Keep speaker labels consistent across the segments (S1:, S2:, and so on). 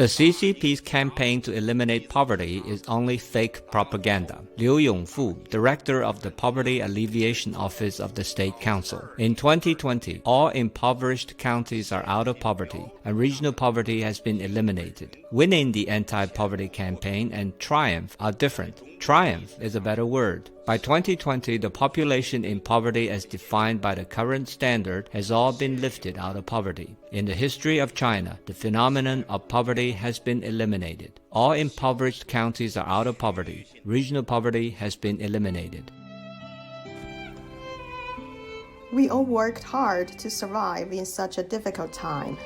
S1: The CCP's campaign to eliminate poverty is only fake propaganda. Liu Yongfu, director of the Poverty Alleviation Office of the State Council. In 2020, all impoverished counties are out of poverty, and regional poverty has been eliminated. Winning the anti-poverty campaign and triumph are different. Triumph is a better word. By 2020, the population in poverty as defined by the current standard has all been lifted out of poverty. In the history of China, the phenomenon of poverty has been eliminated. All impoverished counties are out of poverty. Regional poverty has been eliminated.
S2: We all worked hard to survive in such a difficult time.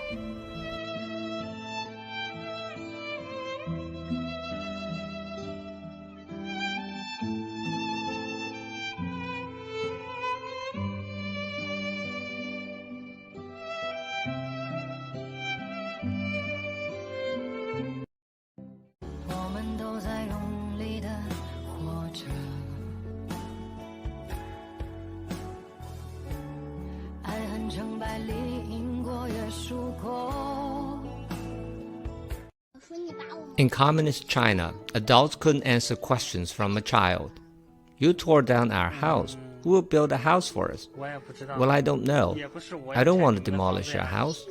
S1: In communist China, adults couldn't answer questions from a child. You tore down our house. Who will build a house for us? Well, I don't know. I don't want to demolish your house.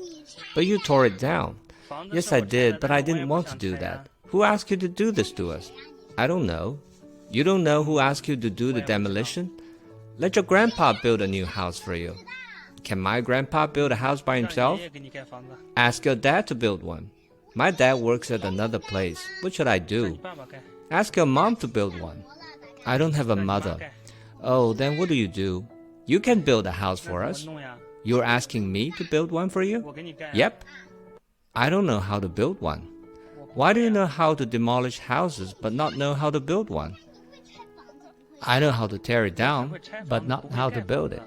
S1: But you tore it down. Yes, I did, but I didn't want to do that. Who asked you to do this to us? I don't know. You don't know who asked you to do the demolition? Let your grandpa build a new house for you. Can my grandpa build a house by himself? Ask your dad to build one. My dad works at another place. What should I do? Ask your mom to build one. I don't have a mother. Oh, then what do? You can build a house for us. You're asking me to build one for you? Yep. I don't know how to build one. Why do you know how to demolish houses but not know how to build one? I know how to tear it down, but not how to build it.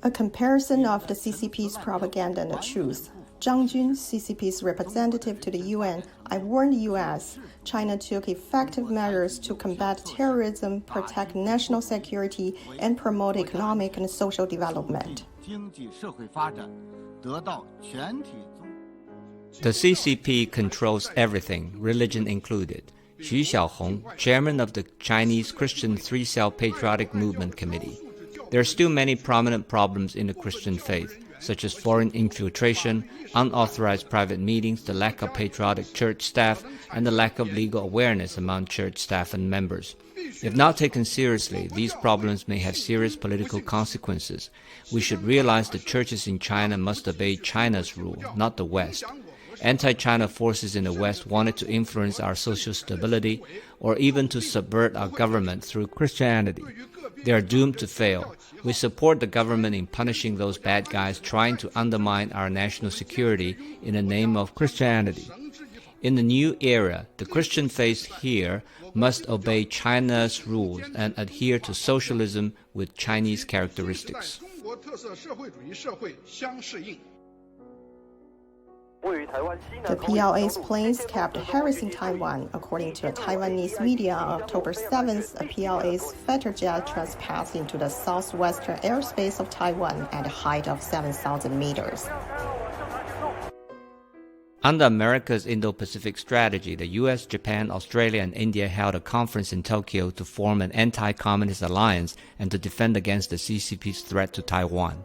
S2: A comparison of the CCP's propaganda and the truth. Zhang Jun, CCP's representative to the UN, I warned the US. China took effective measures to combat terrorism, protect national security, and promote economic and social development.
S1: The CCP controls everything, religion included. Xu Xiaohong, chairman of the Chinese Christian Three-Cell Patriotic Movement Committee. There are still many prominent problems in the Christian faith, such as foreign infiltration, unauthorized private meetings, the lack of patriotic church staff, and the lack of legal awareness among church staff and members. If not taken seriously, these problems may have serious political consequences. We should realize the churches in China must obey China's rule, not the West. Anti-China forces in the West wanted to influence our social stability or even to subvert our government through Christianity. They are doomed to fail. We support the government in punishing those bad guys trying to undermine our national security in the name of Christianity. In the new era, the Christian faith here must obey China's rules and adhere to socialism with Chinese characteristics.
S2: The PLA's planes kept harassing Taiwan. According to Taiwanese media, on October 7th, a PLA's fighter jet trespassed into the southwestern airspace of Taiwan at a height of 7,000 meters.
S1: Under America's Indo-Pacific strategy, the US, Japan, Australia, and India held a conference in Tokyo to form an anti-communist alliance and to defend against the CCP's threat to Taiwan.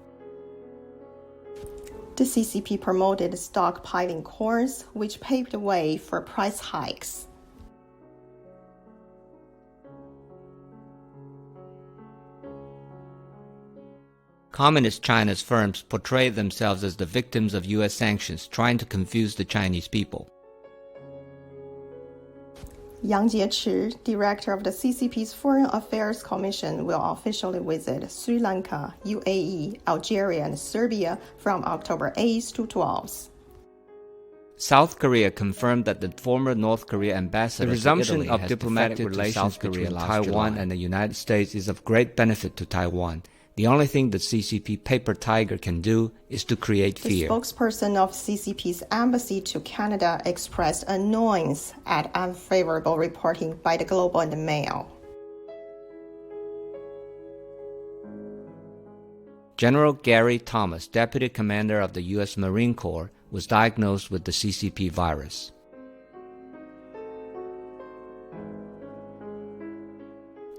S2: The CCP promoted stockpiling corn, which paved the way for price hikes.
S1: Communist China's firms portrayed themselves as the victims of US sanctions, trying to confuse the Chinese people.
S2: Yang Jiechi, director of the CCP's Foreign Affairs Commission, will officially visit Sri Lanka, UAE, Algeria, and Serbia from October 8th to 12th.
S1: South Korea confirmed that the former North Korea ambassador the resumption of diplomatic relations between Taiwan and the United States is of great benefit to Taiwan. The only thing the CCP paper tiger can do is to create fear.
S2: The spokesperson of CCP's embassy to Canada expressed annoyance at unfavorable reporting by the Globe and Mail.
S1: General Gary Thomas, Deputy Commander of the U.S. Marine Corps, was diagnosed with the CCP virus.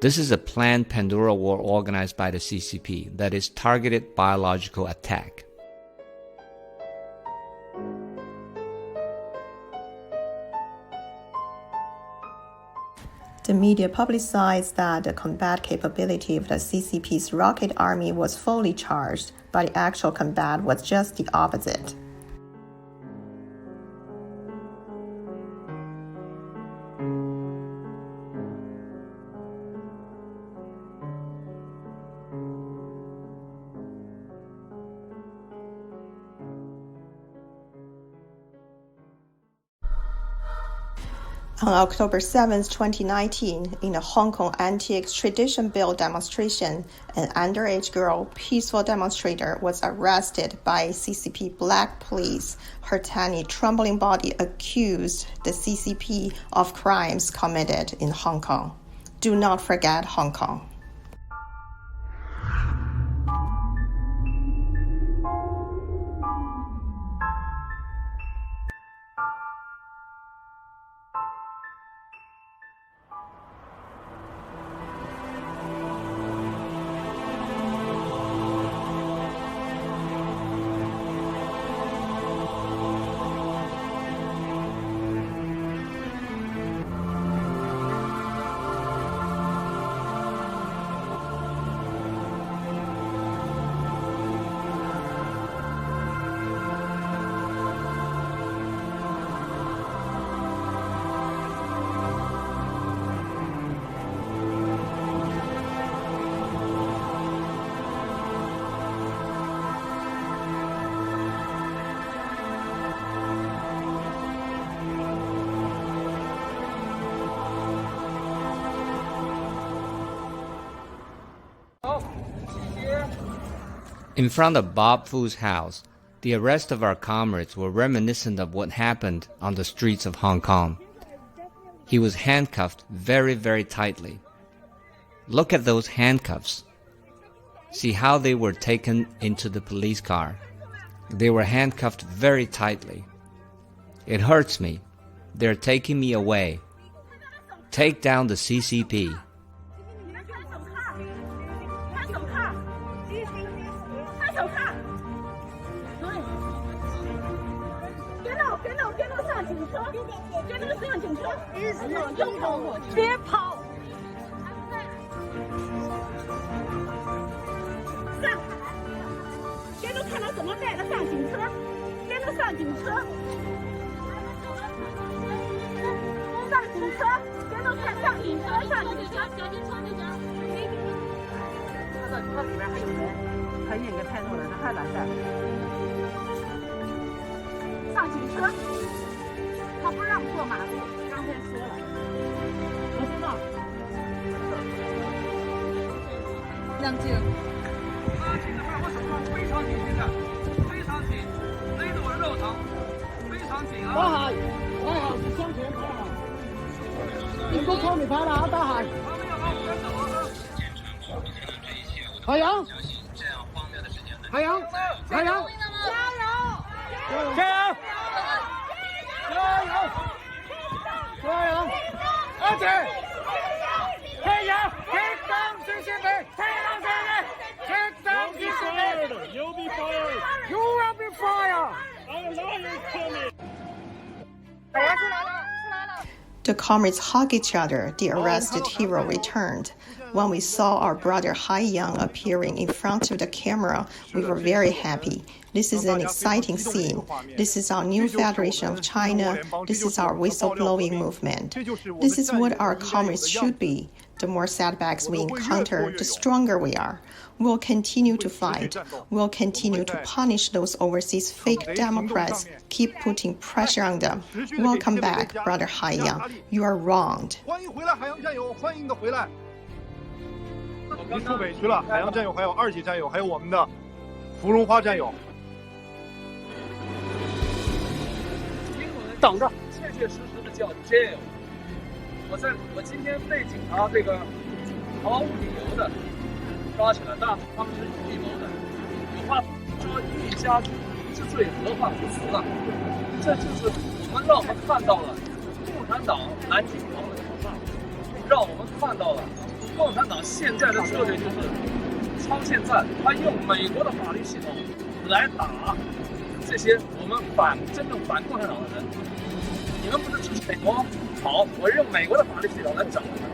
S1: This is a planned Pandora War organized by the CCP that is targeted biological attack.
S2: The media publicized that the combat capability of the CCP's rocket army was fully charged, but the actual combat was just the opposite. On October 7, 2019, in a Hong Kong anti-extradition bill demonstration, an underage girl, peaceful demonstrator, was arrested by CCP black police. Her tiny, trembling body accused the CCP of crimes committed in Hong Kong. Do not forget Hong Kong.
S1: In front of Bob Fu's house, the arrest of our comrades were reminiscent of what happened on the streets of Hong Kong. He was handcuffed very, very tightly. Look at those handcuffs. See how they were taken into the police car. They were handcuffed very tightly. It hurts me. They're taking me away. Take down the CCP.
S3: You'll be fired. You will be fired. Our lawyers coming.
S2: The comrades hug each other. The arrested hero returned. When we saw our brother Hai Yang appearing in front of the camera, we were very happy. This is an exciting scene. This is our new Federation of China. This is our whistleblowing movement. This is what our comrades should be. The more setbacks we encounter, the stronger we are. We'll continue to fight. We'll continue to punish those overseas fake Democrats. Keep putting pressure on them. Welcome back, Brother Hai Yang. You are wronged.
S3: 你受委屈了，海洋战友还有二级战友，还有我们的芙蓉花战友。等着，切切实实的叫 jail。我今天被警察这个毫无理由的抓起来，他们是有预谋的。
S4: 话说欲加之罪何患无辞啊？这就是让我们看到了共产党南京条的可怕，让我们看到了共产党现在的策略就是超限战，他用美国的法律系统来打这些我们真正反共产党的人。你们不是支持美国？好，我用美国的法律系统来整你们，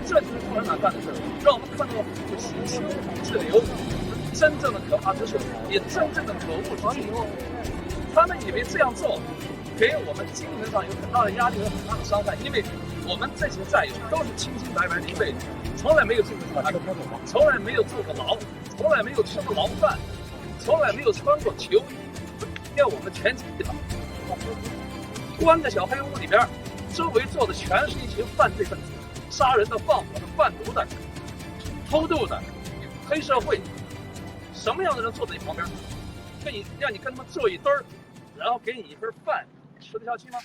S4: 这就是共产党干的事，让我们看到行凶滞留真正的可怕之处，也真正的可恶之处。他们以为这样做给我们精神上有很大的压力和很大的伤害，因为我们这些战友都是清清白白的一辈子，从来没有进过监狱，从来没有坐过牢，从来没有吃过牢饭，从来没有穿过囚衣，要我们全记得。关在小黑屋里边，周围坐的全是一群犯罪分子，杀人的、放火的、贩毒的、偷渡的、黑社会，什么样的人坐在你旁边，让你跟他们坐一堆儿，然后给你一份饭，吃得下去吗？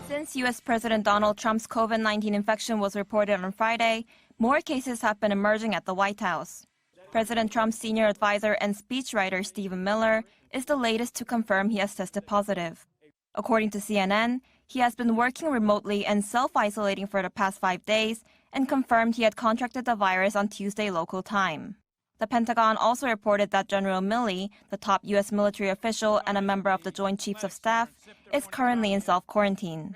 S5: Since U.S. President Donald Trump's COVID-19 infection was reported on Friday, more cases have been emerging at the White House. President Trump's senior advisor and speechwriter Stephen Miller is the latest to confirm he has tested positive. According to CNN, he has been working remotely and self-isolating for the past 5 days and confirmed he had contracted the virus on Tuesday local time. The Pentagon also reported that General Milley, the top U.S. military official and a member of the Joint Chiefs of Staff, is currently in self-quarantine.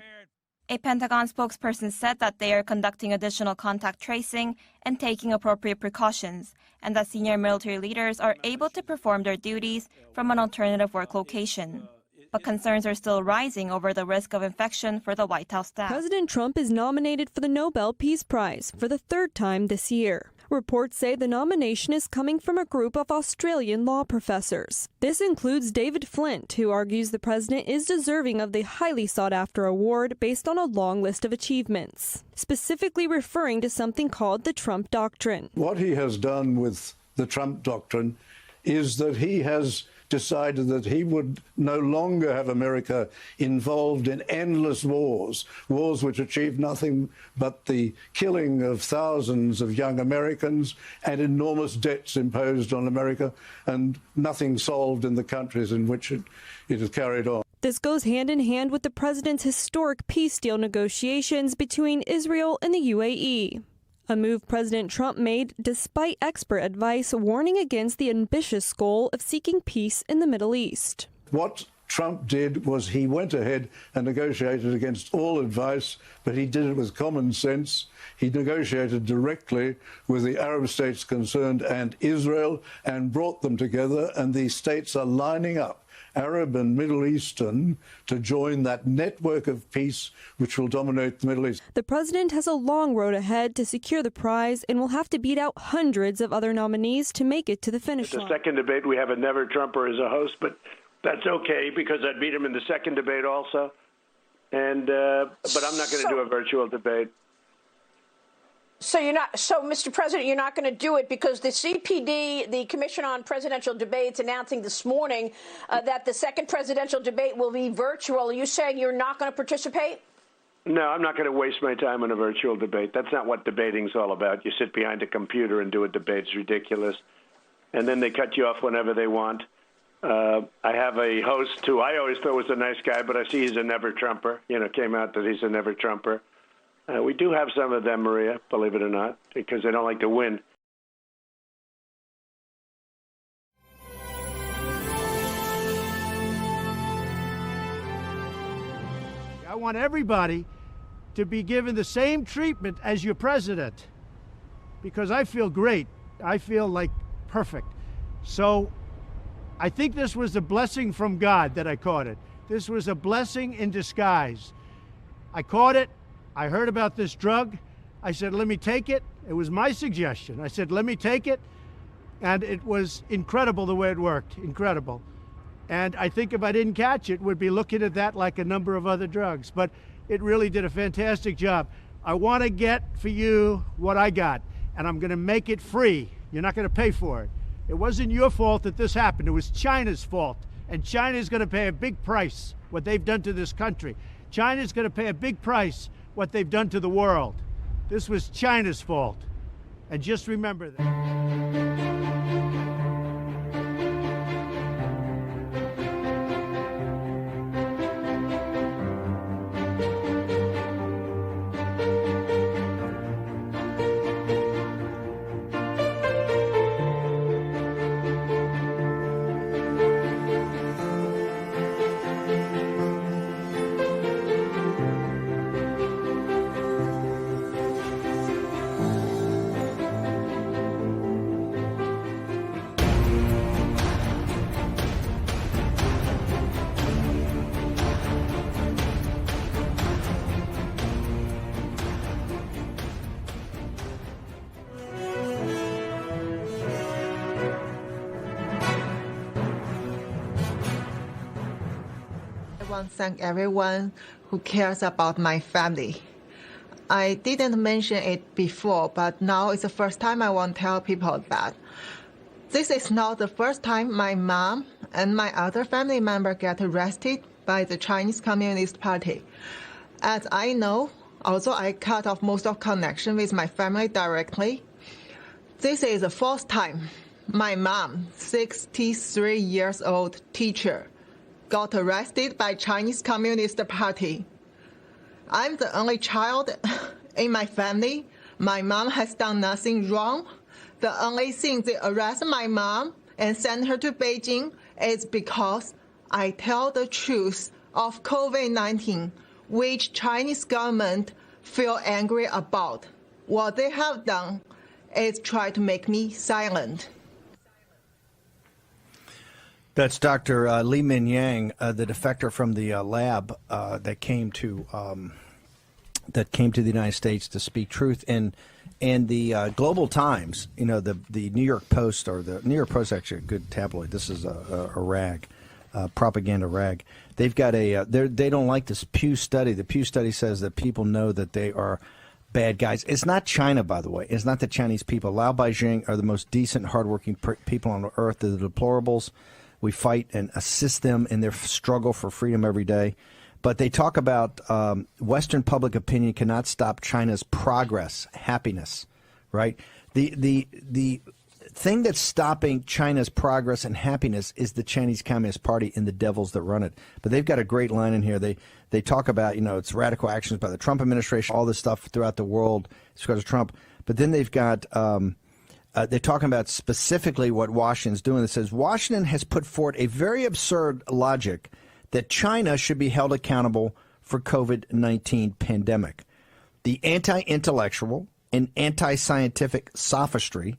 S5: A Pentagon spokesperson said that they are conducting additional contact tracing and taking appropriate precautions, and that senior military leaders are able to perform their duties from an alternative work location. But concerns are still rising over the risk of infection for the White House staff.
S6: President Trump is nominated for the Nobel Peace Prize for the third time this year. Reports say the nomination is coming from a group of Australian law professors. This includes David Flint, who argues the president is deserving of the highly sought-after award based on a long list of achievements, specifically referring to something called the Trump Doctrine.
S7: What he has done with the Trump Doctrine is that he has decided that he would no longer have America involved in endless wars which achieved nothing but the killing of thousands of young Americans and enormous debts imposed on America, and nothing solved in the countries in which it is carried on.
S6: This goes hand in hand with the president's historic peace deal negotiations between Israel and the UAE. A move President Trump made despite expert advice warning against the ambitious goal of seeking peace in the Middle East.
S7: What Trump did was he went ahead and negotiated against all advice, but he did it with common sense. He negotiated directly with the Arab states concerned and Israel and brought them together, and these states are lining up, Arab and Middle Eastern, to join that network of peace which will dominate the Middle East.
S6: The president has a long road ahead to secure the prize and will have to beat out hundreds of other nominees to make it to the finish line.
S8: The second debate, we have a never-Trumper as a host, but that's okay because I'd beat him in the second debate also. And but I'm not going to do a virtual debate.
S9: So Mr. President, you're not going to do it because the CPD, the Commission on Presidential Debates, announcing this morning that the second presidential debate will be virtual. Are you saying you're not going to participate?
S8: No, I'm not going to waste my time on a virtual debate. That's not what debating's all about. You sit behind a computer and do a debate. It's ridiculous. And then they cut you off whenever they want. I have a host who I always thought was a nice guy, but I see he's a never-Trumper. Came out that he's a never-Trumper. We do have some of them, Maria, believe it or not, because they don't like to win.
S3: I want everybody to be given the same treatment as your president, because I feel great. I feel like perfect. So I think this was a blessing from God that I caught it. This was a blessing in disguise. I caught it. I heard about this drug. I said, let me take it. It was my suggestion. I said, let me take it. And it was incredible the way it worked, incredible. And I think if I didn't catch it, we'd be looking at that like a number of other drugs. But it really did a fantastic job. I want to get for you what I got, and I'm going to make it free. You're not going to pay for it. It wasn't your fault that this happened. It was China's fault. And China's going to pay a big price, what they've done to this country. China's going to pay a big price what they've done to the world. This was China's fault. And just remember that.
S10: I want to thank everyone who cares about my family. I didn't mention it before, but now it's the first time I want to tell people that. This is not the first time my mom and my other family member get arrested by the Chinese Communist Party. As I know, although I cut off most of connection with my family directly, this is the fourth time my mom, 63 years old teacher, got arrested by Chinese Communist Party. I'm the only child in my family. My mom has done nothing wrong. The only thing they arrest my mom and send her to Beijing is because I tell the truth of COVID-19, which Chinese government feel angry about. What they have done is try to make me silent.
S11: That's Dr. Li Mingyang, the defector from the lab that came to the United States to speak truth. And the Global Times, you know, the New York Post, or the New York Post, actually a good tabloid. This is a rag, propaganda rag. They've got they don't like this Pew study. The Pew study says that people know that they are bad guys. It's not China, by the way. It's not the Chinese people. Lao Beijing are the most decent, hardworking people on earth. They're the deplorables. We fight and assist them in their struggle for freedom every day. But they talk about Western public opinion cannot stop China's progress, happiness, right? The thing that's stopping China's progress and happiness is the Chinese Communist Party and the devils that run it. But they've got a great line in here. They talk about, you know, it's radical actions by the Trump administration, all this stuff throughout the world. It's because of Trump. But then they've got they're talking about specifically what Washington's doing. It says Washington has put forward a very absurd logic that China should be held accountable for COVID-19 pandemic. The anti-intellectual and anti-scientific sophistry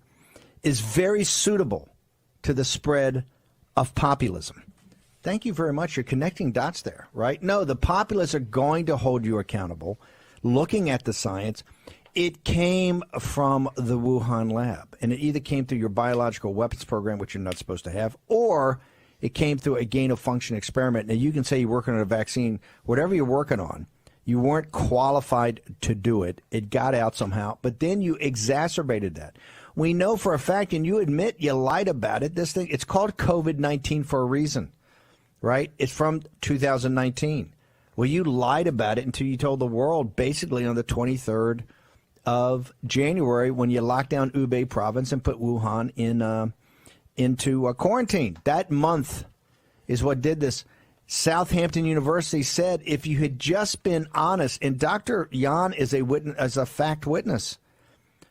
S11: is very suitable to the spread of populism. Thank you very much. You're connecting dots there, right? No, the populists are going to hold you accountable, looking at the science. It came from the Wuhan lab, and it either came through your biological weapons program, which you're not supposed to have, or it came through a gain-of-function experiment. Now, you can say you're working on a vaccine. Whatever you're working on, you weren't qualified to do it. It got out somehow, but then you exacerbated that. We know for a fact, and you admit you lied about it, this thing, it's called COVID-19 for a reason, right? It's from 2019. Well, you lied about it until you told the world basically on the 23rd of January when you locked down Hubei province and put Wuhan into quarantine. That month is what did this. Southampton University said if you had just been honest, and Dr. Yan is a witness, as a fact witness.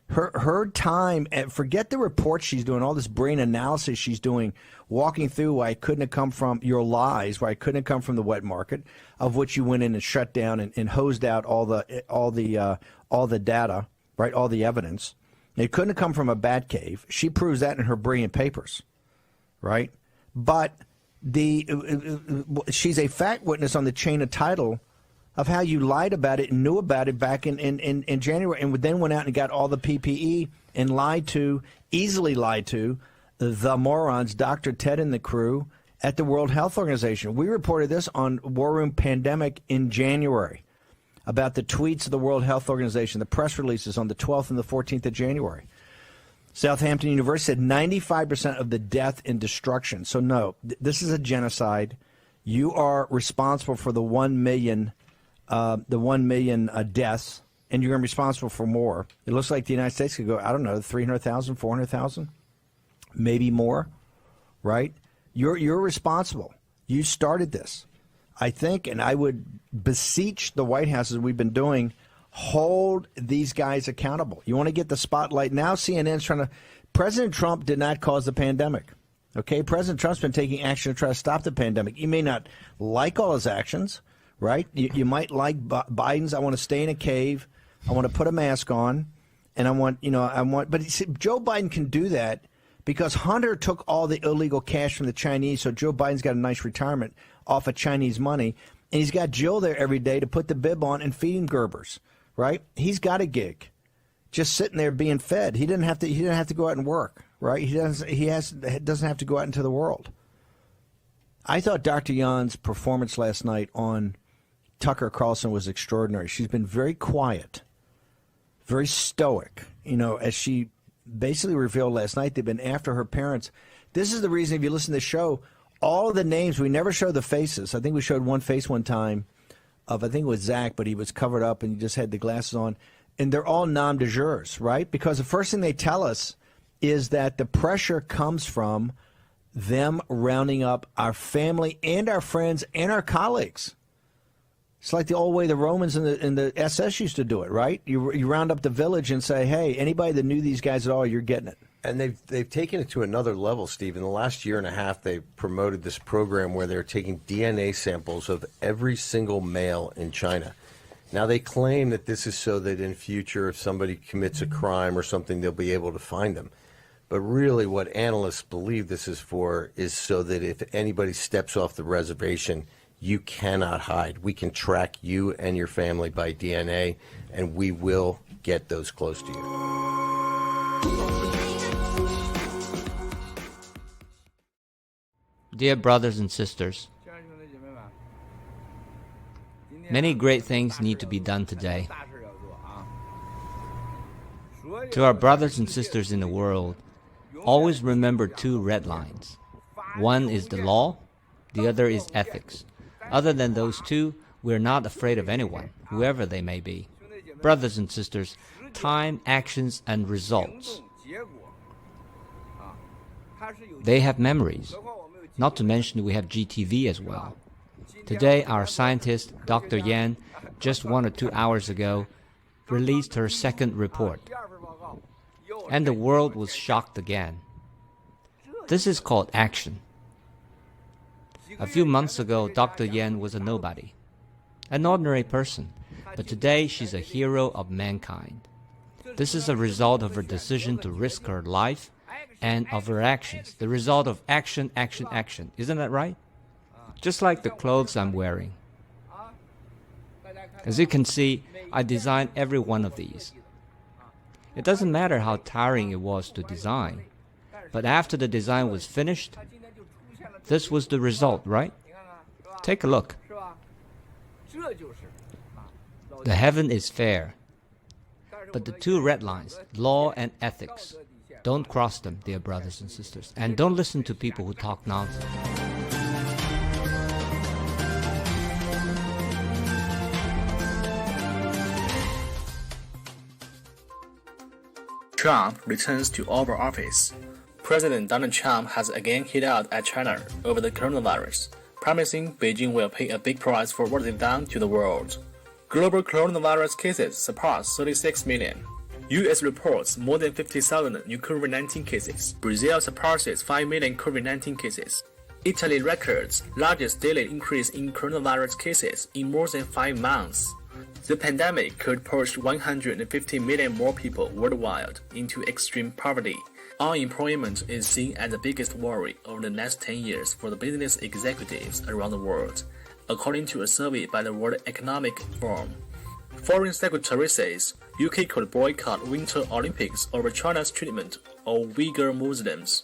S11: Her time, and forget the reports she's doing, all this brain analysis she's doing, walking through why it couldn't have come from your lies, why it couldn't have come from the wet market, of which you went in and shut down and hosed out all the data, right, all the evidence. It couldn't have come from a bat cave. She proves that in her brilliant papers, right? But she's a fact witness on the chain of title of how you lied about it and knew about it back in January, and then went out and got all the PPE and easily lied to the morons, Dr. Ted and the crew at the World Health Organization. We reported this on War Room Pandemic in January about the tweets of the World Health Organization, the press releases on the 12th and the 14th of January. Southampton University said 95% of the death and destruction. So no, this is a genocide. You are responsible for the 1 million deaths and you're responsible for more. It looks like the United States could go, I don't know, 300,000, 400,000, maybe more, right? You're responsible. You started this. I think, and I would beseech the White House, as we've been doing, hold these guys accountable. You want to get the spotlight. Now CNN's trying to... President Trump did not cause the pandemic. Okay? President Trump's been taking action to try to stop the pandemic. You may not like all his actions, right? You might like Biden's, I want to stay in a cave, I want to put a mask on, and but Joe Biden can do that because Hunter took all the illegal cash from the Chinese, so Joe Biden's got a nice retirement off of Chinese money, and he's got Jill there every day to put the bib on and feed him Gerbers, right? He's got a gig, just sitting there being fed. He didn't have to go out and work, right? He doesn't have to go out into the world. I thought Dr. Yan's performance last night on Tucker Carlson was extraordinary. She's been very quiet, very stoic, as she basically revealed last night they've been after her parents. This is the reason, if you listen to the show, all of the names, we never show the faces. I think we showed one face one time of, I think it was Zach, but he was covered up and he just had the glasses on. And they're all nom de jures, right? Because the first thing they tell us is that the pressure comes from them rounding up our family and our friends and our colleagues. It's like the old way the Romans and the SS used to do it, right? You round up the village and say, hey, anybody that knew these guys at all, you're getting it.
S12: And they've taken it to another level, Steve. In the last year and a half, they've promoted this program where they're taking DNA samples of every single male in China. Now, they claim that this is so that in future, if somebody commits a crime or something, they'll be able to find them. But really what analysts believe this is for is so that if anybody steps off the reservation, you cannot hide. We can track you and your family by DNA, and we will get those close to you.
S1: Dear brothers and sisters, many great things need to be done today. To our brothers and sisters in the world, always remember two red lines. One is the law, the other is ethics. Other than those two, we're not afraid of anyone, whoever they may be. Brothers and sisters, time, actions, and results. They have memories. Not to mention we have GTV as well. Today, our scientist, Dr. Yan, just 1 or 2 hours ago, released her second report. And the world was shocked again. This is called action. A few months ago, Dr. Yan was a nobody, an ordinary person, but today she's a hero of mankind. This is a result of her decision to risk her life and of her actions. The result of action, action, action. Isn't that right? Just like the clothes I'm wearing. As you can see, I designed every one of these. It doesn't matter how tiring it was to design, but after the design was finished, this was the result, right? Take a look. The heaven is fair, but the two red lines, law and ethics, don't cross them, dear brothers and sisters, and don't listen to people who talk nonsense.
S13: Trump returns to Oval Office. President Donald Trump has again hit out at China over the coronavirus, promising Beijing will pay a big price for what they've done to the world. Global coronavirus cases surpass 36 million. U.S. reports more than 50,000 new COVID-19 cases. Brazil surpasses 5 million COVID-19 cases. Italy records largest daily increase in coronavirus cases in more than 5 months. The pandemic could push 150 million more people worldwide into extreme poverty. Unemployment is seen as the biggest worry over the next 10 years for the business executives around the world, according to a survey by the World Economic Forum. Foreign Secretary says UK could boycott Winter Olympics over China's treatment of Uyghur Muslims.